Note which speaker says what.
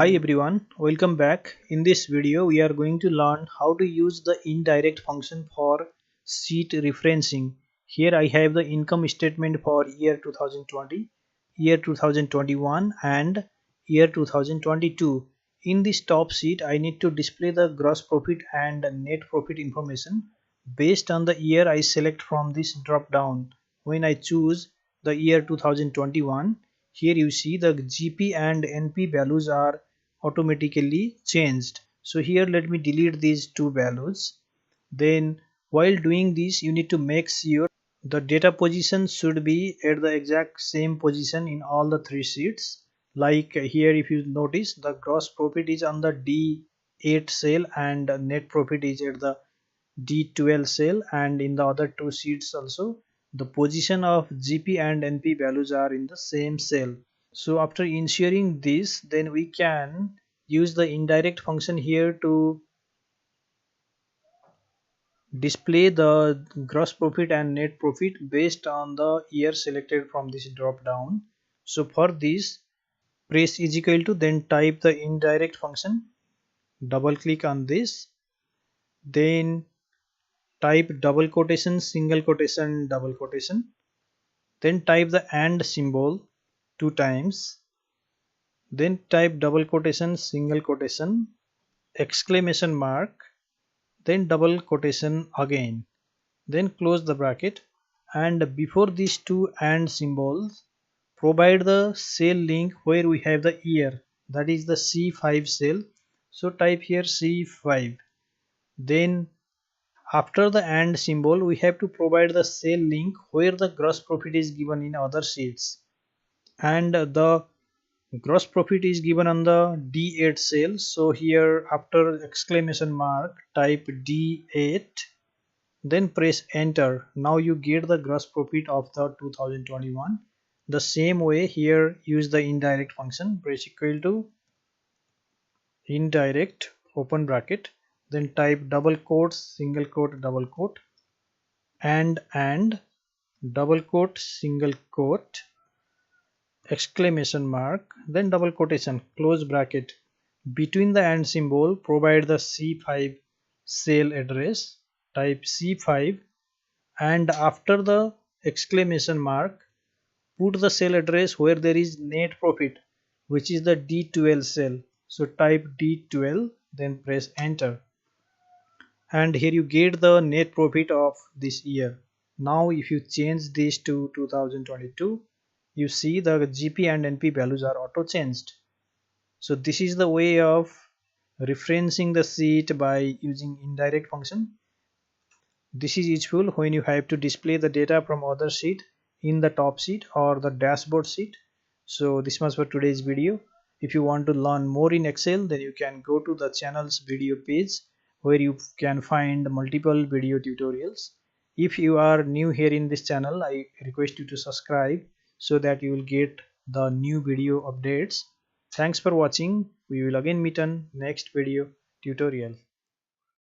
Speaker 1: Hi everyone, welcome back. In this video we are going to learn how to use the indirect function for sheet referencing. Here I have the income statement for year 2020, year 2021 and year 2022. In this top sheet I need to display the gross profit and net profit information based on the year I select from this drop down. When I choose the year 2021, here you see the GP and NP values are automatically changed. So here let me delete these two values. Then while doing this you need to make sure the data position should be at the exact same position in all the three sheets. Like here if you notice the gross profit is on the D8 cell and net profit is at the D12 cell, and in the other two sheets also the position of GP and NP values are in the same cell. So after ensuring this, then we can use the indirect function here to display the gross profit and net profit based on the year selected from this drop down. So for this, press is equal to, then type the indirect function, double click on this, then type double quotation, single quotation, double quotation, then type the and symbol two times, then type double quotation, single quotation, exclamation mark, then double quotation again, then close the bracket, and before these two and symbols provide the cell link where we have the year, that is the C5 cell. So type here C5, then after the and symbol we have to provide the cell link where the gross profit is given in other sheets, and the gross profit is given on the D8 cell. So here after exclamation mark type D8, then press enter. Now you get the gross profit of the 2021. The same way here use the indirect function, press equal to indirect open bracket, then type double quote, single quote, double quote, and double quote, single quote, exclamation mark, then double quotation, close bracket. Between the and symbol provide the C5 cell address, type C5, and after the exclamation mark put the cell address where there is net profit, which is the D12 cell. So type D12, then press enter, and here you get the net profit of this year. Now if you change this to 2022, you see the GP and NP values are auto changed. So this is the way of referencing the sheet by using indirect function. This is useful when you have to display the data from other sheet in the top sheet or the dashboard sheet. So this much for today's video. If you want to learn more in Excel, then you can go to the channel's video page where you can find multiple video tutorials. If you are new here in this channel, I request you to subscribe so that you will get the new video updates. Thanks for watching. We will again meet on next video tutorial.